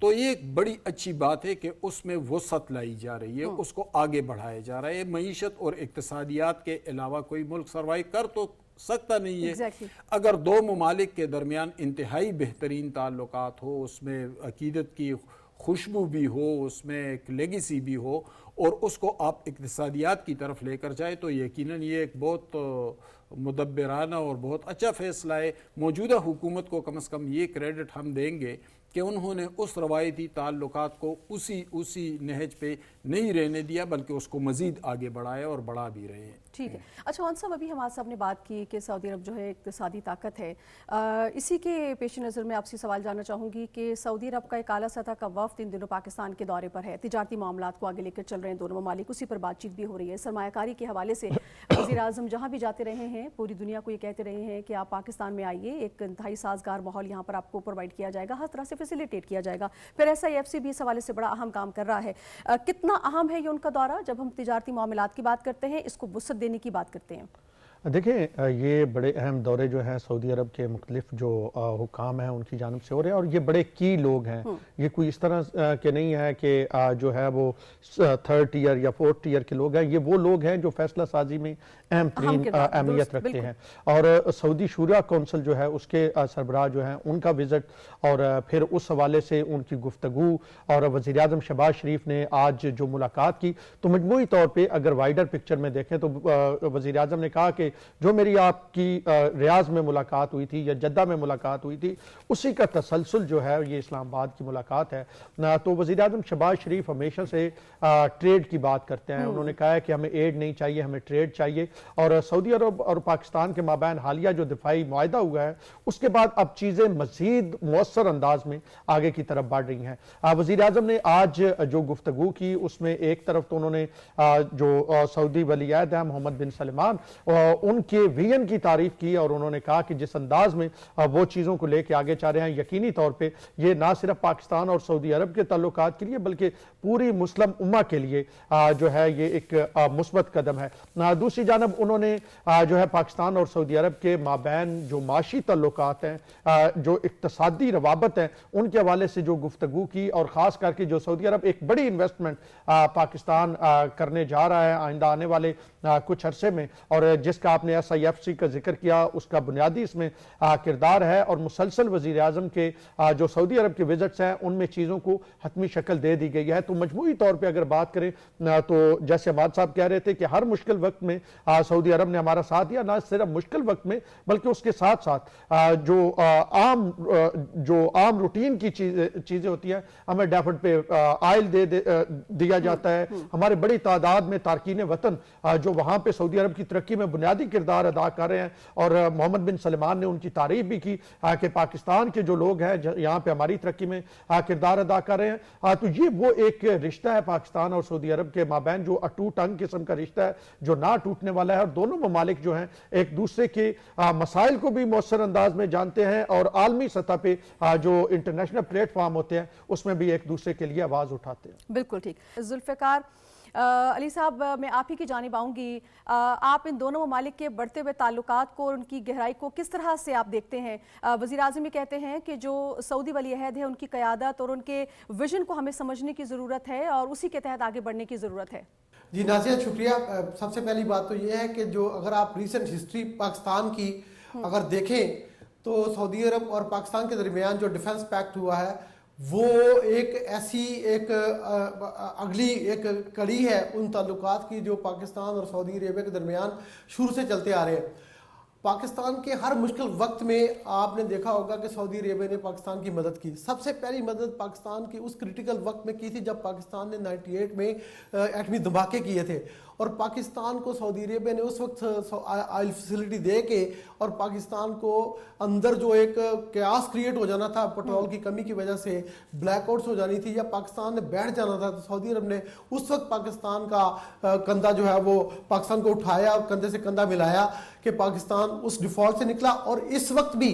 تو یہ ایک بڑی اچھی بات ہے کہ اس میں وسعت لائی جا رہی ہے، اس کو آگے بڑھایا جا رہا ہے. معیشت اور اقتصادیات کے علاوہ کوئی ملک سروائیو کر تو سکتا نہیں ہے. اگر دو ممالک کے درمیان انتہائی بہترین تعلقات ہو، اس میں عقیدت کی خوشبو بھی ہو، اس میں ایک لیگیسی بھی ہو، اور اس کو آپ اقتصادیات کی طرف لے کر جائے، تو یقیناً یہ ایک بہت مدبرانہ اور بہت اچھا فیصلہ ہے. موجودہ حکومت کو کم از کم یہ کریڈٹ ہم دیں گے کہ انہوں نے اس روایتی تعلقات کو اسی نہج پہ نہیں رہنے دیا، بلکہ اس کو مزید آگے بڑھایا اور بڑھا بھی رہے ہیں. ٹھیک ہے. اچھا عون صاحب، ابھی ہمارے صاحب نے بات کی کہ سعودی عرب جو ہے اقتصادی طاقت ہے. اسی کے پیش نظر میں آپ سے سوال جاننا چاہوں گی کہ سعودی عرب کا ایک اعلیٰ سطح کا وفد ان دنوں پاکستان کے دورے پر ہے. تجارتی معاملات کو آگے لے کر چل رہے ہیں دونوں ممالک، اسی پر بات چیت بھی ہو رہی ہے. سرمایہ کاری کے حوالے سے وزیر اعظم جہاں بھی جاتے رہے ہیں پوری دنیا کو یہ کہتے رہے ہیں کہ آپ پاکستان میں آئیے، ایک انتہائی سازگار ماحول یہاں پر آپ کو پرووائڈ کیا جائے گا، ہر طرح سے فیسیلیٹیٹ کیا جائے گا. پھر SIFC بھی اس حوالے سے بڑا اہم کام کر رہا ہے. کتنا اہم ہے یہ ان کا دورہ جب ہم تجارتی معاملات کی بات کرتے ہیں، اس کو وسعت دینے کی بات کرتے ہیں؟ دیکھیں، یہ بڑے اہم دورے جو ہیں سعودی عرب کے مختلف جو حکام ہیں ان کی جانب سے ہو رہے ہیں، اور یہ بڑے کی لوگ ہیں. یہ کوئی اس طرح کے نہیں ہے کہ جو ہے وہ 3rd ٹیئر یا 4th ٹیئر کے لوگ ہیں. یہ وہ لوگ ہیں جو فیصلہ سازی میں اہم ترین اہمیت رکھتے ہیں. اور سعودی شورا کونسل جو ہے اس کے سربراہ جو ہیں ان کا وزٹ، اور پھر اس حوالے سے ان کی گفتگو، اور وزیراعظم شہباز شریف نے آج جو ملاقات کی، تو مجموعی طور پہ اگر وائڈر پکچر میں دیکھیں تو وزیراعظم نے کہا کہ جو میری آپ کی ریاض میں ملاقات ہوئی تھی یا جدہ میں ملاقات ہوئی تھی، اسی کا تسلسل جو ہے یہ اسلام آباد کی ملاقات ہے. تو وزیراعظم شہباز شریف ہمیشہ سے ٹریڈ کی بات کرتے ہیں. انہوں نے کہا ہے کہ ہمیں ایڈ نہیں چاہیے، ہمیں ٹریڈ چاہیے. اور سعودی عرب اور پاکستان کے مابین حالیہ جو دفاعی معاہدہ ہوا ہے، اس کے بعد اب چیزیں مزید مؤثر انداز میں آگے کی طرف بڑھ رہی ہیں. وزیراعظم نے آج جو گفتگو کی اس میں ایک طرف تو انہوں نے جو سعودی ولی عہد ہیں محمد بن سلمان، ان کے ویژن کی تعریف کی، اور انہوں نے کہا کہ جس انداز میں وہ چیزوں کو لے کے آگے چاہ رہے ہیں، یقینی طور پہ یہ نہ صرف پاکستان اور سعودی عرب کے تعلقات کے لیے بلکہ پوری مسلم امہ کے لیے جو ہے یہ ایک مثبت قدم ہے. دوسری جانب انہوں نے جو ہے پاکستان اور سعودی عرب کے مابین جو معاشی تعلقات ہیں، جو اقتصادی روابط ہیں، ان کے حوالے سے جو گفتگو کی، اور خاص کر کے جو سعودی عرب ایک بڑی انویسٹمنٹ پاکستان کرنے جا رہا ہے آئندہ آنے والے کچھ عرصے میں، اور جس کا آپ نے SIFC کا ذکر کیا، اس کا بنیادی اس میں کردار ہے. اور مسلسل وزیر اعظم کے جو سعودی عرب کے وزٹس ہیں ان میں چیزوں کو حتمی شکل دے دی گئی ہے. تو مجموعی طور پہ اگر بات کریں تو جیسے عماد صاحب کہہ رہے تھے کہ ہر مشکل وقت میں سعودی عرب نے ہمارا ساتھ دیا، نہ صرف مشکل وقت میں بلکہ اس کے ساتھ ساتھ جو عام روٹین کی چیزیں ہوتی ہیں، ہمیں ڈیفٹ پہ آئل دیا جاتا ہے. ہمارے بڑی تعداد میں تارکین وطن جو وہاں پہ سعودی عرب کی ترقی میں بنیادی کردار ادا کر رہے ہیں، اور محمد بن سلمان نے ان کی تعریف بھی کی کہ پاکستان کے جو لوگ ہیں یہاں پہ ہماری ترقی میں کردار ادا کر رہے ہیں. تو یہ وہ ایک رشتہ ہے پاکستان اور سعودی عرب کے مابین جو اٹوٹ انگ قسم کا رشتہ ہے، جو نہ ٹوٹنے والا ہے. اور دونوں ممالک جو ہیں ایک دوسرے کے مسائل کو بھی مؤثر انداز میں جانتے ہیں، اور عالمی سطح پہ جو انٹرنیشنل پلیٹ فارم ہوتے ہیں اس میں بھی ایک دوسرے کے لیے آواز اٹھاتے ہیں. بالکل ٹھیک. ذوالفقار علی صاحب، میں آپ ہی کی جانب آؤں گی. آپ ان دونوں ممالک کے بڑھتے ہوئے تعلقات کو اور ان کی گہرائی کو کس طرح سے آپ دیکھتے ہیں؟ وزیر اعظم یہ کہتے ہیں کہ جو سعودی ولی عہد ہے ان کی قیادت اور ان کے ویژن کو ہمیں سمجھنے کی ضرورت ہے اور اسی کے تحت آگے بڑھنے کی ضرورت ہے. جی نازیہ، شکریہ. سب سے پہلی بات تو یہ ہے کہ جو اگر آپ ریسنٹ ہسٹری پاکستان کی اگر دیکھیں تو سعودی عرب اور پاکستان کے درمیان جو ڈیفنس پیکٹ ہوا ہے وہ ایک ایسی ایک اگلی ایک کڑی ہے ان تعلقات کی جو پاکستان اور سعودی عربیہ کے درمیان شروع سے چلتے آ رہے ہیں. پاکستان کے ہر مشکل وقت میں آپ نے دیکھا ہوگا کہ سعودی عربیہ نے پاکستان کی مدد کی. سب سے پہلی مدد پاکستان کی اس کریٹیکل وقت میں کی تھی جب پاکستان نے 98 میں ایٹمی دھماکے کیے تھے، اور پاکستان کو سعودی عربیہ نے اس وقت آئل فیسلٹی دے کے اور پاکستان کو اندر جو ایک کیاس کریٹ ہو جانا تھا پیٹرول کی کمی کی وجہ سے، بلیک آؤٹس ہو جانی تھی یا پاکستان نے بیٹھ جانا تھا، تو سعودی عرب نے اس وقت پاکستان کا کندھا جو ہے وہ پاکستان کو اٹھایا اور کندھے سے کندھا ملایا کہ پاکستان اس ڈیفالٹ سے نکلا. اور اس وقت بھی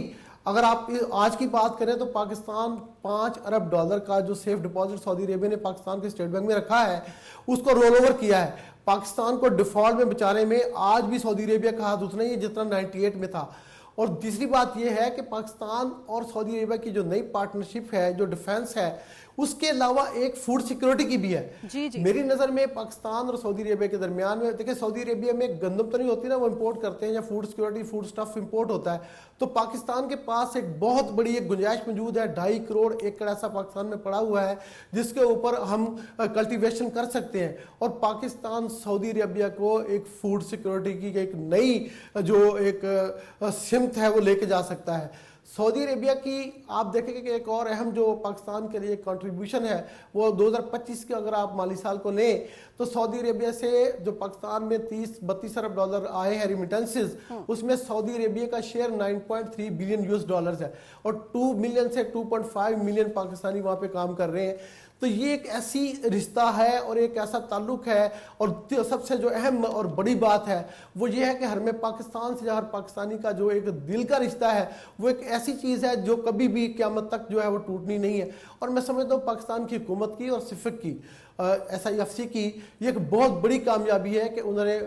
اگر آپ آج کی بات کریں تو پاکستان $5 ارب کا جو سیف ڈپازٹ سعودی عربیہ نے پاکستان کے اسٹیٹ بینک میں رکھا ہے اس کو رول اوور کیا ہے. پاکستان کو ڈیفالٹ میں بچانے میں آج بھی سعودی عربیہ کا ہاتھ اتنا ہی ہے جتنا 98 میں تھا. اور تیسری بات یہ ہے کہ پاکستان اور سعودی عربیہ کی جو نئی پارٹنرشپ ہے جو ڈیفنس ہے اس کے علاوہ ایک فوڈ سیکورٹی کی بھی ہے. میری نظر میں پاکستان اور سعودی عربیہ کے درمیان میں دیکھیں سعودی عربیہ میں گندم تو نہیں ہوتی نا, وہ امپورٹ کرتے ہیں, یا food security food stuff import ہوتا ہے, تو پاکستان کے پاس ایک بہت بڑی ایک گنجائش موجود ہے. 2.5 کروڑ ایکڑ ایسا پاکستان میں پڑا ہوا ہے جس کے اوپر ہم کلٹیویشن کر سکتے ہیں, اور پاکستان سعودی عربیہ کو ایک فوڈ سیکورٹی کی ایک نئی جو ایک سمت ہے وہ لے کے جا سکتا ہے. سعودی عربیہ کی آپ دیکھیں گے کہ ایک اور اہم جو پاکستان کے لیے کنٹریبیوشن ہے وہ 2025 کے اگر آپ مالی سال کو لیں تو سعودی عربیہ سے جو پاکستان میں 30-32 ارب ڈالر آئے ہیں ریمیٹنسز, اس میں سعودی عربیہ کا شیئر 9.3 بلین US ڈالرز ہے, اور 2 ملین سے 2.5 ملین پاکستانی وہاں پہ کام کر رہے ہیں. تو یہ ایک ایسی رشتہ ہے اور ایک ایسا تعلق ہے, اور سب سے جو اہم اور بڑی بات ہے وہ یہ ہے کہ ہر میں پاکستان سے ہر پاکستانی کا جو ایک دل کا رشتہ ہے وہ ایک ایسی چیز ہے جو کبھی بھی قیامت تک جو ہے وہ ٹوٹنی نہیں ہے. اور میں سمجھتا ہوں پاکستان کی حکومت کی اور صفق کی SIFC کی یہ ایک بہت بڑی کامیابی ہے کہ انہوں نے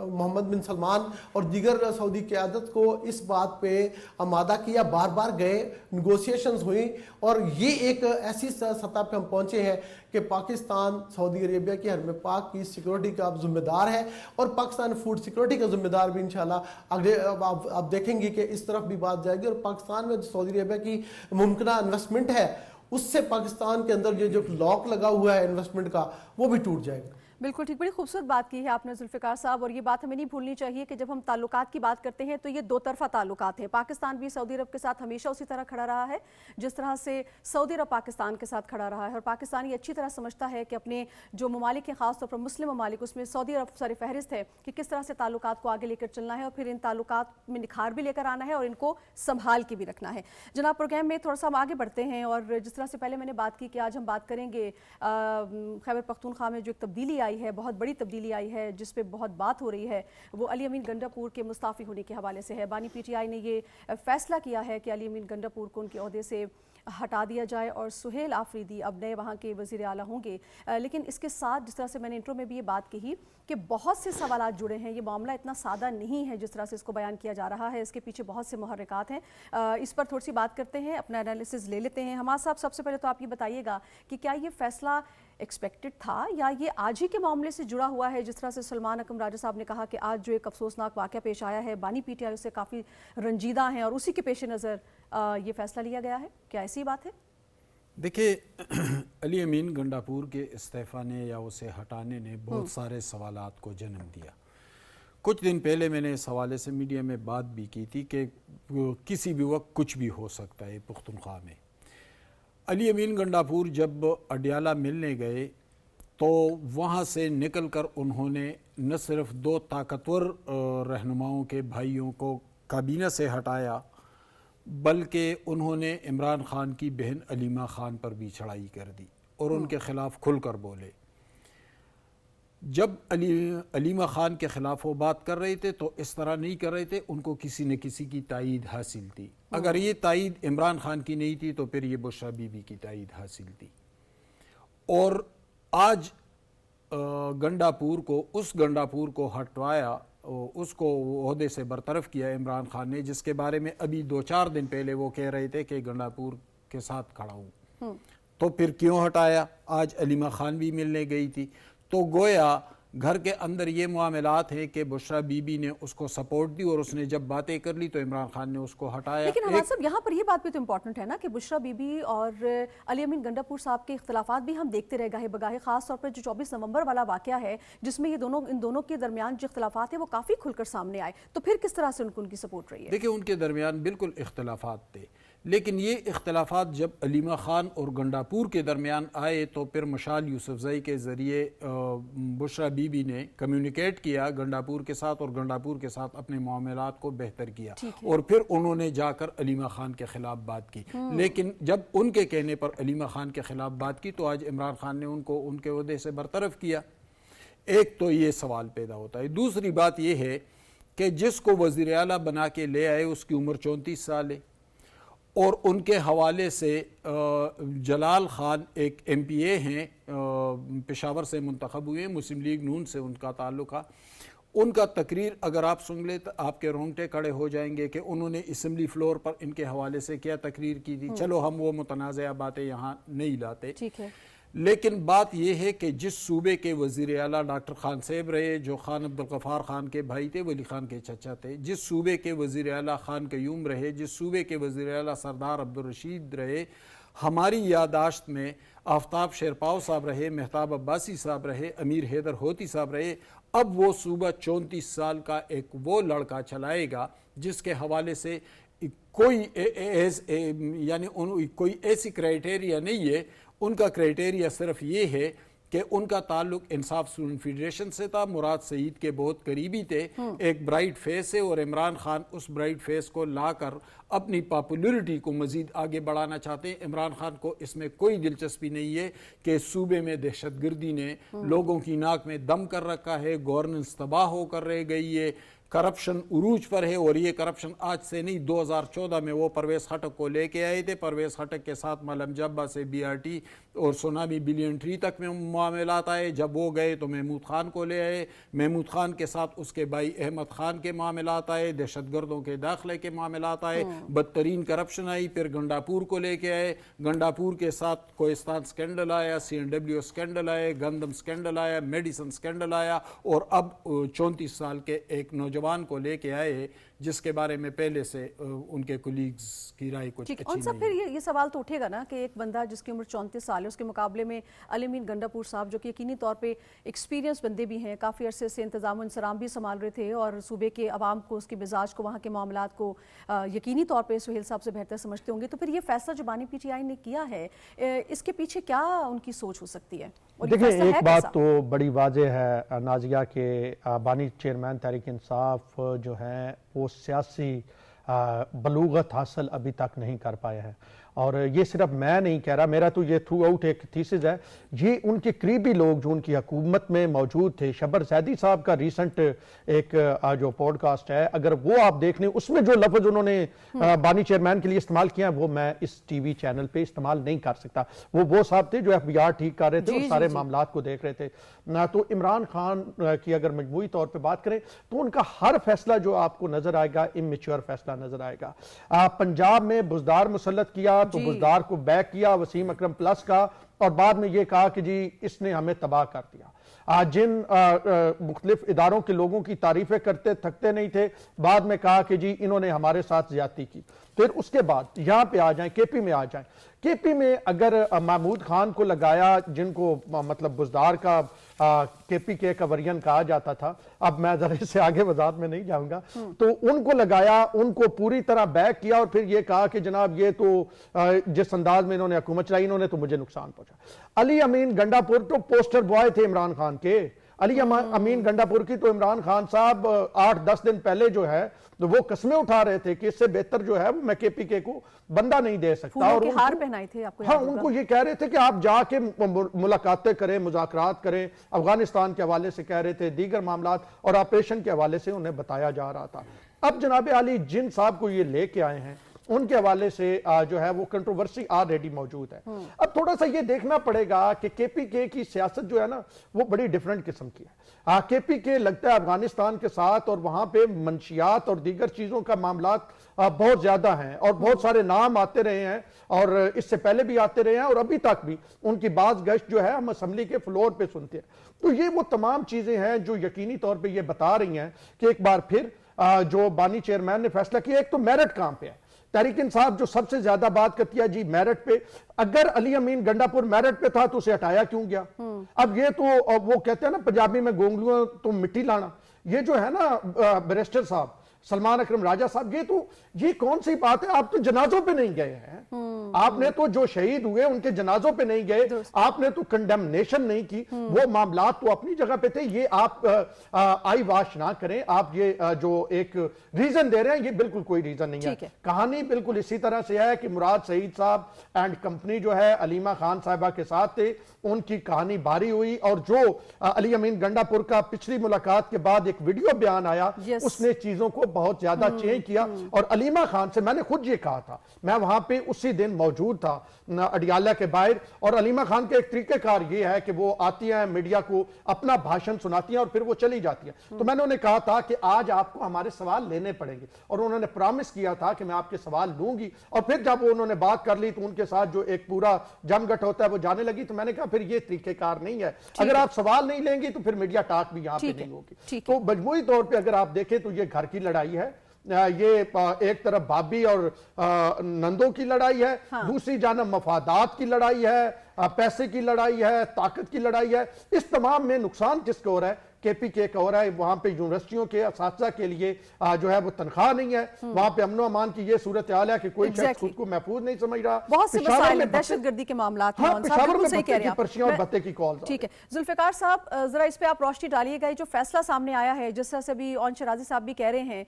محمد بن سلمان اور دیگر سعودی قیادت کو اس بات پہ آمادہ کیا, بار بار گئے, نیگوسیشنز ہوئی, اور یہ ایک ایسی سطح پہ ہم پہنچے ہیں کہ پاکستان سعودی عربیہ کی حرم پاک کی سیکورٹی کا اب ذمہ دار ہے, اور پاکستان فوڈ سیکورٹی کا ذمہ دار بھی انشاءاللہ اگلے آپ دیکھیں گے کہ اس طرف بھی بات جائے گی, اور پاکستان میں سعودی عربیہ کی ممکنہ انویسٹمنٹ ہے اس سے پاکستان کے اندر یہ جو لاک لگا ہوا ہے انویسٹمنٹ کا وہ بھی ٹوٹ جائے گا. بالکل ٹھیک, بڑی خوبصورت بات کی ہے آپ نے ذوالفقار صاحب, اور یہ بات ہمیں نہیں بھولنی چاہیے کہ جب ہم تعلقات کی بات کرتے ہیں تو یہ دو طرفہ تعلقات ہیں. پاکستان بھی سعودی عرب کے ساتھ ہمیشہ اسی طرح کھڑا رہا ہے جس طرح سے سعودی عرب پاکستان کے ساتھ کھڑا رہا ہے, اور پاکستان یہ اچھی طرح سمجھتا ہے کہ اپنے جو ممالک ہیں خاص طور پر مسلم ممالک, اس میں سعودی عرب سر فہرست ہے کہ کس طرح سے تعلقات کو آگے لے کر چلنا ہے, اور پھر ان تعلقات میں نکھار بھی لے کر آنا ہے اور ان کو سنبھال کے بھی رکھنا ہے. جناب پروگرام میں تھوڑا سا ہم آگے بڑھتے ہیں, اور جس طرح سے پہلے میں نے بات کی کہ آج ہم بات کریں گے خیبر پختونخوا میں جو ایک تبدیلی آئی ہے, بہت بڑی تبدیلی آئی ہے جس پہ بہت بات ہو رہی ہے, وہ علی امین گنڈاپور کے مستعفی ہونے کے حوالے سے ہے. بانی PTI نے یہ فیصلہ کیا ہے کہ علی امین گنڈاپور کو ان کے عہدے سے ہٹا دیا جائے اور سہیل آفریدی اب نئے وہاں کے وزیر اعلیٰ ہوں گے. لیکن اس کے ساتھ جس طرح سے میں نے انٹرو میں بھی یہ بات کہی کہ بہت سے سوالات جڑے ہیں, یہ معاملہ اتنا سادہ نہیں ہے جس طرح سے اس کو بیان کیا جا رہا ہے, اس کے پیچھے بہت سے محرکات ہیں. اس پر تھوڑی سی بات کرتے ہیں, اپنا انالیسز لے لیتے ہیں. حماد صاحب سب سے پہلے تو آپ یہ بتائیے گا کہ کیا یہ فیصلہ ایکسپیکٹڈ تھا یا یہ آج ہی کے معاملے سے جڑا ہوا ہے؟ جس طرح سے سلمان اکرم راجہ صاحب نے کہا کہ آج جو ایک افسوسناک واقعہ پیش آیا ہے, بانی PTI اس سے کافی رنجیدہ ہیں اور اسی کے پیش نظر یہ فیصلہ لیا گیا ہے, کیا ایسی بات ہے؟ دیکھیں علی امین گنڈاپور کے استعفیٰ نے یا اسے ہٹانے نے بہت سارے سوالات کو جنم دیا. کچھ دن پہلے میں نے اس حوالے سے میڈیا میں بات بھی کی تھی کہ کسی بھی وقت کچھ بھی ہو سکتا ہے پختونخوا میں. علی امین گنڈاپور جب اڈیالہ ملنے گئے تو وہاں سے نکل کر انہوں نے نہ صرف 2 طاقتور رہنماؤں کے بھائیوں کو کابینہ سے ہٹایا بلکہ انہوں نے عمران خان کی بہن علیمہ خان پر بھی چڑھائی کر دی اور ان کے خلاف کھل کر بولے. جب علیمہ خان کے خلاف وہ بات کر رہے تھے تو اس طرح نہیں کر رہے تھے, ان کو کسی نہ کسی کی تائید حاصل تھی. اگر یہ تائید عمران خان کی نہیں تھی تو پھر یہ بشرا بی بی کی تائید حاصل تھی. اور آج گنڈاپور کو, اس گنڈاپور کو ہٹوایا, اس کو عہدے سے برطرف کیا عمران خان نے, جس کے بارے میں ابھی 2-4 دن پہلے وہ کہہ رہے تھے کہ گنڈاپور کے ساتھ کھڑا ہوں. تو پھر کیوں ہٹایا؟ آج علیمہ خان بھی ملنے گئی تھی. تو گویا گھر کے اندر یہ معاملات ہیں کہ بشرا بی بی نے اس کو سپورٹ دی اور اس نے جب باتیں کر لی تو عمران خان نے اس کو ہٹایا. لیکن حماد صاحب یہاں پر یہ بات بھی تو امپورٹنٹ ہے نا کہ بشرا بی بی اور علی امین گنڈاپور صاحب کے اختلافات بھی ہم دیکھتے رہے گاہے بگاہے, خاص طور پر جو 24 نومبر والا واقعہ ہے جس میں ان دونوں کے درمیان جو اختلافات ہیں وہ کافی کھل کر سامنے آئے, تو پھر کس طرح سے ان کی سپورٹ رہی ہے؟ دیکھیں ان کے درمیان بالکل اختلافات تھے, لیکن یہ اختلافات جب علیمہ خان اور گنڈاپور کے درمیان آئے تو پھر مشال یوسفزئی کے ذریعے بشرا بی بی نے کمیونیکیٹ کیا گنڈاپور کے ساتھ اور گنڈاپور کے ساتھ اپنے معاملات کو بہتر کیا, اور پھر انہوں نے جا کر علیمہ خان کے خلاف بات کی. لیکن جب ان کے کہنے پر علیمہ خان کے خلاف بات کی تو آج عمران خان نے ان کو ان کے عہدے سے برطرف کیا. ایک تو یہ سوال پیدا ہوتا ہے. دوسری بات یہ ہے کہ جس کو وزیر اعلیٰ بنا کے لے آئے اس کی عمر 34 سال ہے, اور ان کے حوالے سے جلال خان ایک MPA ہیں, پشاور سے منتخب ہوئے, مسلم لیگ نون سے ان کا تعلق ہے, ان کا تقریر اگر آپ سن لیں تو آپ کے رونگٹے کھڑے ہو جائیں گے کہ انہوں نے اسمبلی فلور پر ان کے حوالے سے کیا تقریر کی تھی. چلو ہم وہ متنازعہ باتیں یہاں نہیں لاتے, لیکن بات یہ ہے کہ جس صوبے کے وزیر اعلیٰ ڈاکٹر خان صاحب رہے, جو خان عبدالغفار خان کے بھائی تھے, ولی خان کے چچا تھے, جس صوبے کے وزیر اعلیٰ خان قیوم رہے, جس صوبے کے وزیر اعلیٰ سردار عبدالرشید رہے, ہماری یاداشت میں آفتاب شیرپاؤ صاحب رہے, مہتاب عباسی صاحب رہے, امیر حیدر ہوتی صاحب رہے. اب وہ صوبہ 34 سال کا ایک وہ لڑکا چلائے گا جس کے حوالے سے کوئی ایسی کرائیٹیریا نہیں ہے. ان کا کرائیٹیریا صرف یہ ہے کہ ان کا تعلق انصاف اسٹوڈنٹ فیڈریشن سے تھا, مراد سعید کے بہت قریبی تھے, ایک برائٹ فیس ہے, اور عمران خان اس برائٹ فیس کو لا کر اپنی پاپولیرٹی کو مزید آگے بڑھانا چاہتے ہیں. عمران خان کو اس میں کوئی دلچسپی نہیں ہے کہ صوبے میں دہشت گردی نے لوگوں کی ناک میں دم کر رکھا ہے, گورننس تباہ ہو کر رہ گئی ہے, کرپشن عروج پر ہے. اور یہ کرپشن آج سے نہیں, 2014 میں وہ پرویز خٹک کو لے کے آئے تھے. پرویز خٹک کے ساتھ ملم جبہ سے BRT اور سونامی بلین ٹری تک میں معاملات آئے. جب وہ گئے تو محمود خان کو لے آئے, محمود خان کے ساتھ اس کے بھائی احمد خان کے معاملات آئے, دہشت گردوں کے داخلے کے معاملات آئے, بدترین کرپشن آئی. پھر گنڈاپور کو لے کے آئے, گنڈاپور کے ساتھ کوہستان سکینڈل آیا, CNW سکینڈل آئے, گندم سکینڈل آیا, میڈیسن سکینڈل آیا, اور اب 34 سال کے ایک نوجوان کو لے کے آئے جس کے بارے میں پہلے سے ان کے کولیگز کی رائے کچھ اچھی نہیں ہے. پھر یہ سوال تو اٹھے گا نا کہ ایک بندہ جس کی عمر 34 سال ہے, اس کے مقابلے میں علی امین گنڈاپور صاحب جو کہ یقینی طور پہ ایکسپیرینس بندے بھی ہیں, کافی عرصے سے انتظام و انصرام بھی سنبھال رہے تھے, اور صوبے کے عوام کو, اس کے مزاج کو, وہاں کے معاملات کو یقینی طور پہ سہیل صاحب سے بہتر سمجھتے ہوں گے. تو پھر یہ فیصلہ جو بانی PTI نے کیا ہے, اس کے پیچھے کیا ان کی سوچ ہو سکتی ہے؟ دیکھیں, ایک بات تو بڑی واضح ہے نازیہ کہ بانی چیئرمین تحریک انصاف جو ہے وہ سیاسی بلوغت حاصل ابھی تک نہیں کر پائے ہیں. اور یہ صرف میں نہیں کہہ رہا, میرا تو یہ تھرو آؤٹ ایک تھیسز ہے, یہ ان کے قریبی لوگ جو ان کی حکومت میں موجود تھے. شبر زیدی صاحب کا ریسنٹ ایک جو پوڈ کاسٹ ہے, اگر وہ آپ دیکھ لیں, اس میں جو لفظ انہوں نے بانی چیئرمین کے لیے استعمال کیا وہ میں اس ٹی وی چینل پہ استعمال نہیں کر سکتا. وہ صاحب تھے جو FBR ٹھیک کر رہے تھے اور سارے معاملات کو دیکھ رہے تھے. تو عمران خان کی اگر مجموعی طور پہ بات کریں تو ان کا ہر فیصلہ جو آپ کو نظر آئے گا امیچور فیصلہ نظر آئے گا. پنجاب میں بزدار مسلط کیا تو بزدار کو بیک کیا وسیم اکرم پلس کا, اور بعد میں یہ کہا کہ جی اس نے ہمیں تباہ کر دیا. جن مختلف اداروں کے لوگوں کی تعریفیں کرتے تھکتے نہیں تھے, بعد میں کہا کہ جی انہوں نے ہمارے ساتھ زیادتی کی. پھر اس کے بعد یہاں پہ آ جائیں, KP میں آ جائیں. KP میں اگر محمود خان کو لگایا, جن کو مطلب بزدار کا KPK کا ورین کہا جاتا تھا, اب میں ذرا اس سے آگے وضاحت میں نہیں جاؤں گا, تو ان کو لگایا, ان کو پوری طرح بیک کیا, اور پھر یہ کہا کہ جناب یہ تو جس انداز میں انہوں نے حکومت چلائی انہوں نے تو مجھے نقصان پہنچا. علی امین گنڈاپور تو پوسٹر بوائے تھے عمران خان کے. علی امین گنڈاپور کی تو عمران خان صاحب 8-10 دن پہلے جو ہے تو وہ قسمیں اٹھا رہے تھے کہ اس سے بہتر جو ہے میں KPK کو بندہ نہیں دے سکتا. اور ہار پہنائی تھے آپ کو, ہاں, ان کو یہ کہہ رہے تھے کہ آپ جا کے ملاقاتیں کریں, مذاکرات کریں, افغانستان کے حوالے سے کہہ رہے تھے, دیگر معاملات اور آپریشن کے حوالے سے انہیں بتایا جا رہا تھا. اب جناب علی جن صاحب کو یہ لے کے آئے ہیں, ان کے حوالے سے جو ہے وہ کنٹروورسی آلریڈی موجود ہے. اب تھوڑا سا یہ دیکھنا پڑے گا کہ KPK کی سیاست جو ہے نا وہ بڑی ڈیفرنٹ قسم کی ہے. KPK لگتا ہے افغانستان کے ساتھ, اور وہاں پہ منشیات اور دیگر چیزوں کا معاملات بہت زیادہ ہیں, اور بہت سارے نام آتے رہے ہیں, اور اس سے پہلے بھی آتے رہے ہیں, اور ابھی تک بھی ان کی بعض گشت جو ہے ہم اسمبلی کے فلور پہ سنتے ہیں. تو یہ وہ تمام چیزیں ہیں جو یقینی طور پہ یہ بتا رہی ہیں کہ ایک بار پھر جو بانی چیئرمین نے فیصلہ کیا, ایک تو میرٹ کام پہ ہے. تحریک انصاف جو سب سے زیادہ بات کرتی ہے جی میرٹ پہ, اگر علی امین گنڈاپور میرٹ پہ تھا تو اسے ہٹایا کیوں گیا؟ اب یہ تو وہ کہتے ہیں نا پنجابی میں گونگلوں تو مٹی لانا, یہ جو ہے نا بیرسٹر صاحب سلمان اکرم راجہ صاحب, یہ کون سی بات ہے؟ آپ تو جنازوں پہ نہیں گئے ہیں, آپ نے تو جو شہید ہوئے ان کے جنازوں پہ نہیں گئے, آپ نے تو کنڈیمنیشن نہیں کی. وہ معاملات تو اپنی جگہ پہ تھے. یہ آپ آئی واش نہ کریں. آپ یہ جو ایک ریزن دے رہے ہیں یہ بالکل کوئی ریزن نہیں ہے. کہانی بالکل اسی طرح سے ہے کہ مراد سعید صاحب اینڈ کمپنی جو ہے علیمہ خان صاحبہ کے ساتھ تھے, ان کی کہانی بھاری ہوئی, اور جو علی امین گنڈاپور کا پچھلی ملاقات کے بعد ایک ویڈیو بیان آیا اس نے چیزوں کو بہت زیادہ چینج کیا. اور علیمہ خان سے میں نے خود یہ کہا تھا, میں وہاں پہ اسی دن موجود تھا اڈیالہ کے باہر, اور علیمہ خان کے ایک طریقہ کار یہ ہے کہ وہ آتی ہیں میڈیا کو اپنا بھاشن سناتی ہیں اور پھر وہ چلی جاتی ہیں. تو میں نے انہیں کہا تھا کہ آج آپ کو ہمارے سوال لینے پڑیں گے, اور انہوں نے پرامس کیا تھا کہ میں آپ کے سوال لوں گی. اور پھر جب انہوں نے بات کر لی تو ان کے ساتھ جو ایک پورا جم گٹ ہوتا ہے وہ جانے لگی. تو میں نے کہا پھر یہ طریقہ کار نہیں ہے, اگر آپ سوال نہیں لیں گی تو پھر میڈیا ٹاک بھی یہاں پہ نہیں ہوگی. تو مجموعی طور پہ اگر آپ دیکھیں تو یہ گھر کی لڑائی ہے, یہ ایک طرف بابی اور نندوں کی لڑائی ہے, دوسری جانب مفادات کی لڑائی ہے, پیسے کی لڑائی ہے, طاقت کی لڑائی ہے. اس تمام میں نقصان کس کو ہو رہا ہے؟ کے پی کے کا ہو رہا ہے. وہاں پہ یونیورسٹیوں کے اساتذہ کے لیے جو ہے وہ تنخواہ نہیں ہے, وہاں پہ امن و امان کی یہ صورتحال ہے کہ کوئی شخص خود کو محفوظ نہیں سمجھ رہا. بہت سے مسائل دہشت گردی کے معاملات ہیں, پرچیاں اور بتے کی کال. ٹھیک ہے ذوالفقار صاحب, ذرا اس پہ آپ روشنی ڈالیے گا. جو فیصلہ سامنے آیا ہے, جس طرح سے بھی اون شرازی صاحب بھی کہہ رہے ہیں,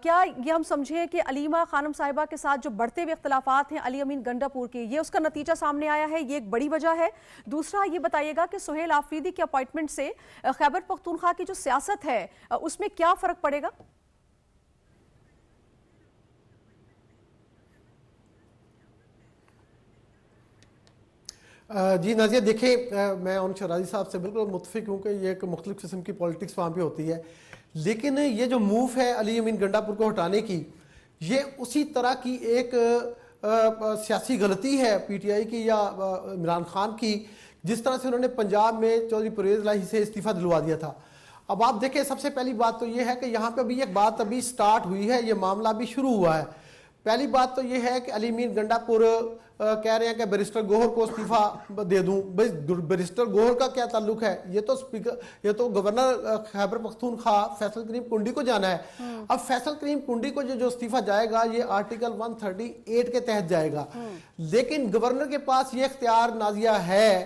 کیا یہ ہم سمجھیں کہ علیمہ خانم صاحبہ کے ساتھ جو بڑھتے ہوئے اختلافات ہیں علی امین گنڈا پور کے, یہ اس کا نتیجہ سامنے آیا ہے, یہ ایک بڑی وجہ ہے؟ دوسرا یہ بتائیے گا کہ سہیل آفریدی کے اپوائنٹمنٹ سے خیبر پختونخوا کی جو سیاست ہے اس میں کیا فرق پڑے گا؟ جی نازیہ, دیکھیں میں اون شرازی صاحب سے بالکل متفق ہوں کہ یہ ایک مختلف قسم کی پولیٹکس وہاں پہ ہوتی ہے, لیکن یہ جو موو ہے علی امین گنڈا پور کو ہٹانے کی, یہ اسی طرح کی ایک سیاسی غلطی ہے پی ٹی آئی کی یا عمران خان کی, جس طرح سے انہوں نے پنجاب میں چودھری پرویز الہی سے استعفیٰ دلوا دیا تھا. اب آپ دیکھیں, سب سے پہلی بات تو یہ ہے کہ یہاں پہ ابھی ایک بات ابھی سٹارٹ ہوئی ہے, یہ معاملہ ابھی شروع ہوا ہے. پہلی بات تو یہ ہے کہ علی امین گنڈا پور کہہ رہے ہیں کہ بیرسٹر گوہر کو استعفیٰ دے دوں. بھائی بیرسٹر گوہر کا کیا تعلق ہے؟ یہ تو گورنر خیبر پختونخوا فیصل کریم کنڈی کو جانا ہے. اب فیصل کریم کنڈی کو جو استعفیٰ جائے گا یہ آرٹیکل 138 کے تحت جائے گا, لیکن گورنر کے پاس یہ اختیار نازیہ ہے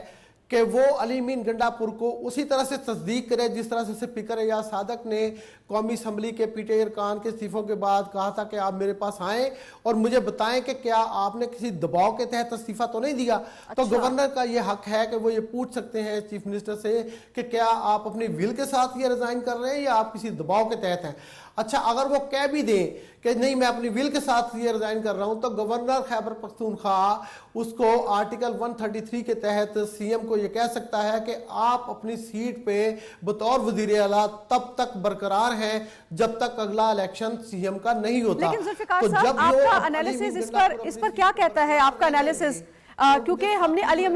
کہ وہ علی امین گنڈا پور کو اسی طرح سے تصدیق کرے جس طرح سے اسپیکر ایاز صادق نے قومی اسمبلی کے پی ٹی آئی ارکان کے استعفوں کے بعد کہا تھا کہ آپ میرے پاس آئیں اور مجھے بتائیں کہ کیا آپ نے کسی دباؤ کے تحت استعفیٰ تو نہیں دیا. تو گورنر کا یہ حق ہے کہ وہ یہ پوچھ سکتے ہیں چیف منسٹر سے کہ کیا آپ اپنی ول کے ساتھ یہ ریزائن کر رہے ہیں یا آپ کسی دباؤ کے تحت ہیں. اچھا, اگر وہ کہہ بھی دیں کہ نہیں میں اپنی ول کے ساتھ یہ ریزائن کر رہا ہوں, تو گورنر خیبر پختونخوا اس کو آرٹیکل 133 کے تحت سی ایم کو یہ کہہ سکتا ہے کہ آپ اپنی سیٹ پہ بطور وزیر اعلیٰ تب تک برقرار ہیں جب تک اگلا الیکشن سی ایم کا نہیں ہوتا. لیکن ذوالفقار صاحب, آپ کا انالیسز اس پر کیا کہتا ہے؟ آپ کا انالیسز, کیونکہ ہم نے علی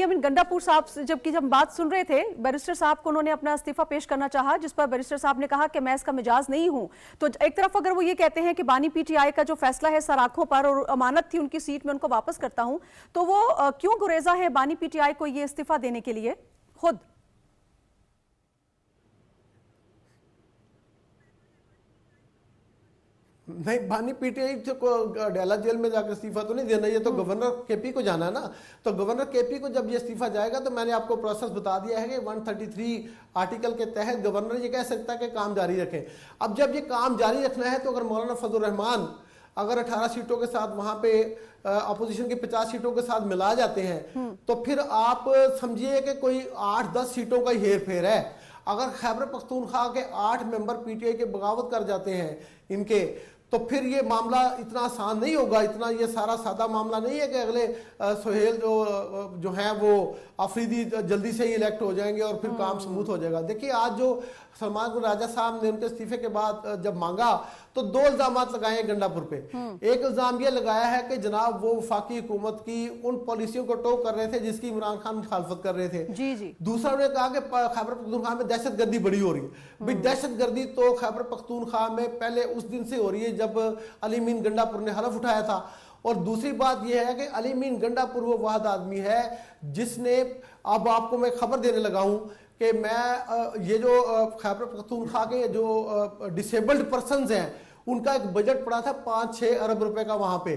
امین گنڈا پور صاحب جب ہم بات سن رہے تھے, بیرسٹر صاحب کو انہوں نے اپنا استعفیٰ پیش کرنا چاہا, جس پر بیرسٹر صاحب نے کہا کہ میں اس کا مجاز نہیں ہوں. تو ایک طرف اگر وہ یہ کہتے ہیں کہ بانی پی ٹی آئی کا جو فیصلہ ہے سر آنکھوں پر اور امانت تھی ان کی سیٹ میں ان کو واپس کرتا ہوں, تو وہ کیوں گریزاں ہیں بانی پی ٹی آئی کو یہ استعفیٰ دینے کے لیے خود؟ نہیں, بانی پی ٹی آئی کو ڈیلا جیل میں جا کے استعفیٰ تو نہیں دینا, یہ تو گورنر کے پی کو جانا ہے نا. تو گورنر کے پی کو جب یہ استعفیٰ جائے گا تو میں نے آپ کو پروسیس بتا دیا ہے کہ 133 آرٹیکل کے تحت گورنر یہ کہہ سکتا ہے کہ کام جاری رکھیں. اب جب یہ کام جاری رکھنا ہے تو اگر مولانا فضل الرحمان اگر 18 سیٹوں کے ساتھ وہاں پہ اپوزیشن کی 50 سیٹوں کے ساتھ ملا جاتے ہیں تو پھر آپ سمجھیے کہ کوئی 8-10 سیٹوں کا ہی ہیر پھیر ہے. اگر خیبر پختونخوا کے 8 ممبر پی ٹی آئی کے بغاوت کر جاتے ہیں ان کے, تو پھر یہ معاملہ اتنا آسان نہیں ہوگا, اتنا یہ سارا سادہ معاملہ نہیں ہے کہ اگلے سہیل جو ہیں وہ آفریدی جلدی سے ہی الیکٹ ہو جائیں گے اور پھر کام سموتھ ہو جائے گا. دیکھیے آج جو سلمان راجہ صاحب نے ان کے استعفے کے بعد جب مانگا تو 2 الزامات لگائے ہیں گنڈا پور پہ. ایک الزام یہ لگایا ہے کہ جناب وہ وفاقی حکومت کی ان پالیسیوں کو ٹوک کر رہے تھے جس کی عمران خان مخالفت کر رہے تھے. دوسرا انہوں نے کہا کہ خیبر پختونخوا میں دہشت گردی بڑی ہو رہی ہے. بھئی دہشت گردی تو خیبر پختونخوا میں پہلے اس دن سے ہو رہی ہے جب علی امین گنڈا پور نے حلف اٹھایا تھا. اور دوسری بات یہ ہے کہ علی امین گنڈا پور وہ واحد آدمی ہے جس نے, اب آپ کو میں خبر دینے لگا ہوں کہ میں یہ جو خیبر پختونخوا کے جو ڈسیبلڈ پرسنز ہیں ان کا ایک بجٹ پڑا تھا 5-6 ارب روپے کا وہاں پہ.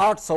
800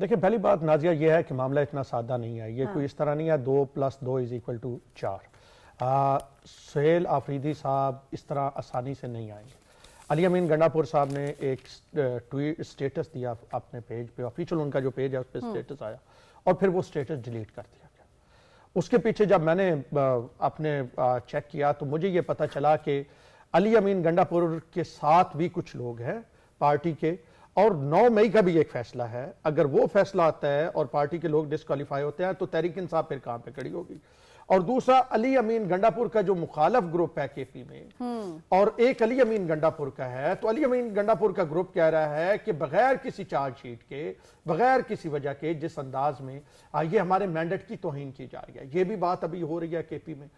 دیکھیں پہلی بات نازیہ یہ ہے کہ معاملہ اتنا سادہ نہیں ہے، یہ کوئی اس طرح نہیں ہے 2+2=4۔ سہیل آفریدی صاحب اس طرح آسانی سے نہیں آئیں گے۔ علی امین گنڈاپور صاحب نے ایک سٹیٹس دیا اپنے پیج پہ، آفیشل ان کا جو پیج ہے اس پہ سٹیٹس آیا اور پھر وہ سٹیٹس ڈیلیٹ کر دیا گیا۔ اس کے پیچھے جب میں نے اپنے چیک کیا تو مجھے یہ پتہ چلا کہ علی امین گنڈاپور کے ساتھ بھی کچھ لوگ ہیں پارٹی کے، اور 9 مئی کا بھی ایک فیصلہ ہے، اگر وہ فیصلہ آتا ہے اور پارٹی کے لوگ ڈسکوالیفائی ہوتے ہیں تو تحریک انصاف پھر کہاں پہ کھڑی ہوگی۔ اور دوسرا علی امین گنڈاپور کا جو مخالف گروپ ہے کے پی میں، اور ایک علی امین گنڈاپور کا ہے، تو علی امین گنڈاپور کا گروپ کہہ رہا ہے کہ بغیر کسی چارج شیٹ کے، بغیر کسی وجہ کے، جس انداز میں یہ ہمارے مینڈیٹ کی توہین کی جا رہی ہے، یہ بھی بات ابھی ہو رہی ہے کے پی میں۔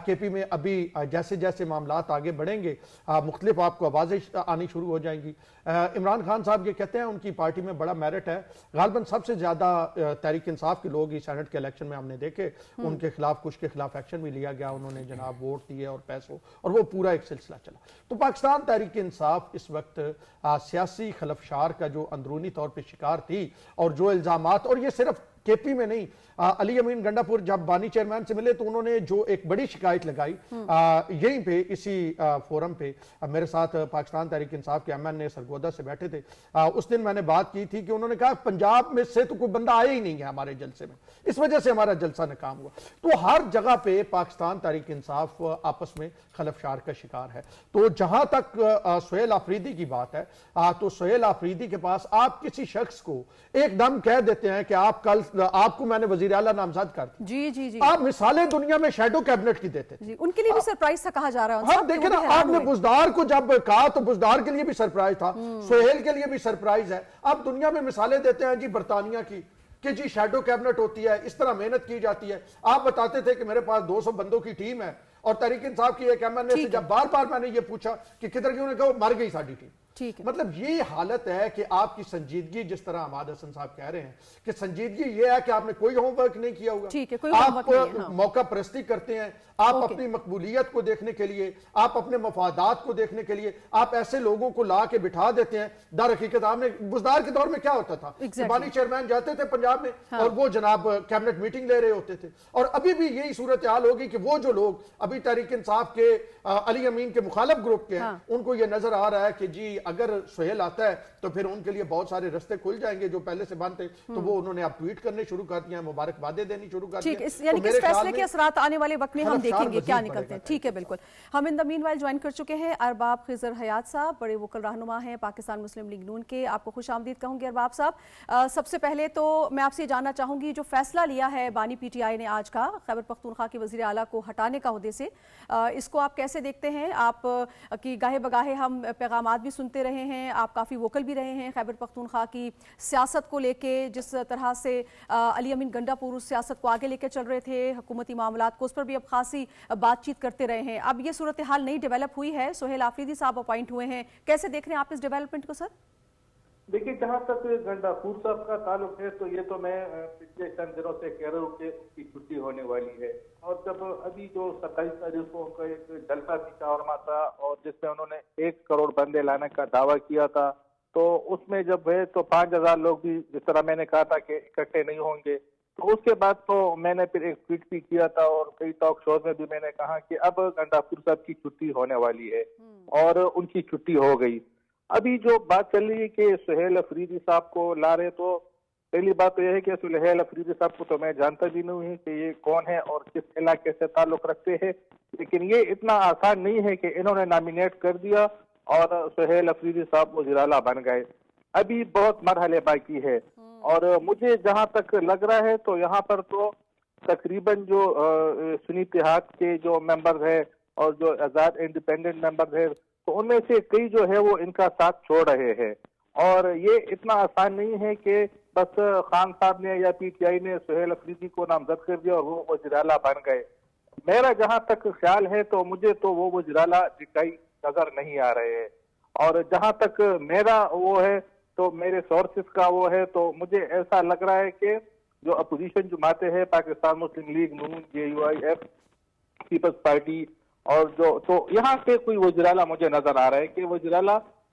کے پی میں ابھی جیسے جیسے معاملات آگے بڑھیں گے مختلف آپ کو آوازیں آنی شروع ہو جائیں گی۔ عمران خان صاحب یہ کہتے ہیں ان کی پارٹی میں بڑا میرٹ ہے، غالباً سب سے زیادہ تحریک انصاف کے لوگ اس سینٹ کے الیکشن میں ہم نے دیکھے، ان کے خلاف کچھ کے خلاف ایکشن بھی لیا گیا، انہوں نے جناب ووٹ دیے اور پیسوں، اور وہ پورا ایک سلسلہ چلا۔ تو پاکستان تحریک انصاف اس وقت سیاسی خلفشار کا جو اندرونی طور پہ شکار تھی، اور جو الزامات، اور یہ صرف کے پی میں نہیں، علی امین گنڈاپور جب بانی چیئرمین سے ملے تو انہوں نے جو ایک بڑی شکایت لگائی یہیں پہ اسی فورم پہ، میرے ساتھ پاکستان تحریک انصاف کے ایم این اے سرگودا سے بیٹھے تھے، اس دن میں نے بات کی تھی کہ انہوں نے کہا پنجاب میں سے تو کوئی بندہ آیا ہی نہیں ہے ہمارے جلسے میں، اس وجہ سے ہمارا جلسہ ناکام ہوا۔ تو ہر جگہ پہ پاکستان تحریک انصاف آپس میں خلفشار کا شکار ہے۔ تو جہاں تک سہیل آفریدی کی بات ہے، تو سہیل آفریدی کے پاس آپ کسی شخص کو ایک دم کہہ دیتے ہیں کہ آپ کو میں نے وزیر اعلیٰ نامزد کر دی، جی جی جی، آپ مثالیں دنیا میں شیڈو کیبنٹ کی دیتے تھے، ان کے لیے بھی سرپرائز تھا کہا جا رہا ہے۔ ہم دیکھیں نا، آپ نے بزدار کو جب کہا تو بزدار کے لیے بھی سرپرائز تھا، سہیل کے لیے بھی سرپرائز ہے۔ آپ دنیا میں مثالیں دیتے ہیں جی برطانیہ کی کہ جی شیڈو کیبنٹ ہوتی ہے، اس طرح محنت کی جاتی ہے۔ آپ بتاتے تھے کہ میرے پاس 200 بندوں کی ٹیم ہے، اور تحریک انصاف کی ایک ایم این اے سے جب بار بار میں نے یہ پوچھا کہ کدھر گئی، انہوں نے کہا وہ مر گئی ساری ٹیم۔ مطلب یہ حالت ہے کہ آپ کی سنجیدگی، جس طرح حماد حسن صاحب کہہ رہے ہیں کہ سنجیدگی یہ ہے کہ آپ نے کوئی ہوم ورک نہیں کیا ہوگا، آپ موقع پرستی کرتے ہیں، آپ اپنی مقبولیت کو دیکھنے کے لیے، آپ اپنے مفادات کو دیکھنے کے لیے آپ ایسے لوگوں کو لا کے بٹھا دیتے ہیں۔ در حقیقت آپ نے بزدار کے دور میں کیا ہوتا تھا، بانی چیئرمین جاتے تھے پنجاب میں اور وہ جناب کیبنٹ میٹنگ لے رہے ہوتے تھے، اور ابھی بھی یہی صورتحال ہوگی کہ وہ جو لوگ ابھی تحریک انصاف کے علی امین کے مخالف گروپ کے ہیں، ان کو یہ نظر آ رہا ہے کہ جی اگر سہیل آتا ہے تو پھر ان کے لیے بہت سارے رستے کھل جائیں گے جو پہلے سے بند تھے، تو وہ انہوں نے اب ٹویٹ کرنے شروع کر دیا ہیں، مبارکبادیں دینی شروع کر دی ہیں۔ یعنی کہ اس فیصلے کے اثرات آنے والے وقت میں ہم دیکھیں گے کیا نکلتے ہیں۔ ٹھیک ہے، بالکل۔ ہم ان دا مین وائل جوائن کر چکے ہیں ارباب خضر حیات صاحب، بڑے وکل رہنما ہیں پاکستان مسلم لیگ نون کے، آپ کو خوش آمدید کہوں گے ارباب صاحب۔ سب سے پہلے تو میں آپ سے جاننا چاہوں گی جو فیصلہ لیا ہے بانی پی ٹی آئی نے آج کا خیبر پختونخوا کے وزیر اعلیٰ کو ہٹانے کا عہدے سے، اس کو آپ کیسے دیکھتے ہیں؟ آپ کی گاہے بگاہے ہم پیغامات بھی سنتے رہے ہیں، آپ کافی ووکل بھی رہے ہیں خیبر پختونخوا کی سیاست کو لے کے، جس طرح سے علی امین گنڈاپور اس سیاست کو آگے لے کے چل رہے تھے، حکومتی معاملات کو، اس پر بھی اب خاصی بات چیت کرتے رہے ہیں۔ اب یہ صورتحال نئی ڈیولپ ہوئی ہے، سہیل آفریدی صاحب اپوائنٹ ہوئے ہیں، کیسے دیکھ رہے ہیں آپ اس ڈیولپمنٹ کو سر؟ دیکھیں جہاں تک گنڈاپور صاحب کا تعلق ہے تو یہ تو میں پچھلے چند دنوں سے کہہ رہا ہوں کہ اس کی چھٹی ہونے والی ہے، اور جب ابھی جو 27 تاریخ کو ان کا ایک جلسہ بھی شاورما تھا اور جس میں انہوں نے 1 کروڑ بندے لانے کا دعویٰ کیا تھا، تو اس میں جب ہے تو 5000 لوگ بھی جس طرح میں نے کہا تھا کہ اکٹھے نہیں ہوں گے، تو اس کے بعد تو میں نے پھر ایک ٹویٹ بھی کیا تھا اور کئی ٹاک شوز میں بھی میں نے کہا کہ اب گنڈاپور صاحب کی چھٹی ہونے والی ہے، اور ان کی چھٹی ہو گئی۔ ابھی جو بات چل رہی ہے کہ سہیل آفریدی صاحب کو لا رہے، تو پہلی بات تو یہ ہے کہ سہیل آفریدی صاحب کو تو میں جانتا بھی نہیں ہوں کہ یہ کون ہے اور کس علاقے سے تعلق رکھتے ہیں، لیکن یہ اتنا آسان نہیں ہے کہ انہوں نے نامینیٹ کر دیا اور سہیل آفریدی صاحب وزیر اعلیٰ بن گئے۔ ابھی بہت مرحلے باقی ہے، اور مجھے جہاں تک لگ رہا ہے تو یہاں پر تو تقریباً جو سنی اتحاد کے جو ممبر ہے اور جو آزاد انڈیپینڈنٹ ممبر ہے، تو ان میں سے کئی جو ہے وہ ان کا ساتھ چھوڑ رہے ہیں، اور یہ اتنا آسان نہیں ہے کہ بس خان صاحب نے یا پی ٹی آئی نے سہیل آفریدی کو نامزد کر دیا اور وہ وزیر اعلیٰ بن گئے۔ میرا جہاں تک خیال ہے تو مجھے تو وہ وزیر اعلیٰ دکھائی نظر نہیں آ رہے ہیں، اور جہاں تک میرا وہ ہے تو میرے سورسز کا وہ ہے تو مجھے ایسا لگ رہا ہے کہ جو اپوزیشن جماعتیں ہیں، پاکستان مسلم لیگ نون، JUIF، پیپلز پارٹی، اور جو تو یہاں پہ کوئی وزیر اعلیٰ مجھے نظر آ رہا ہے کہ وزیر اعلیٰ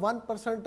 1%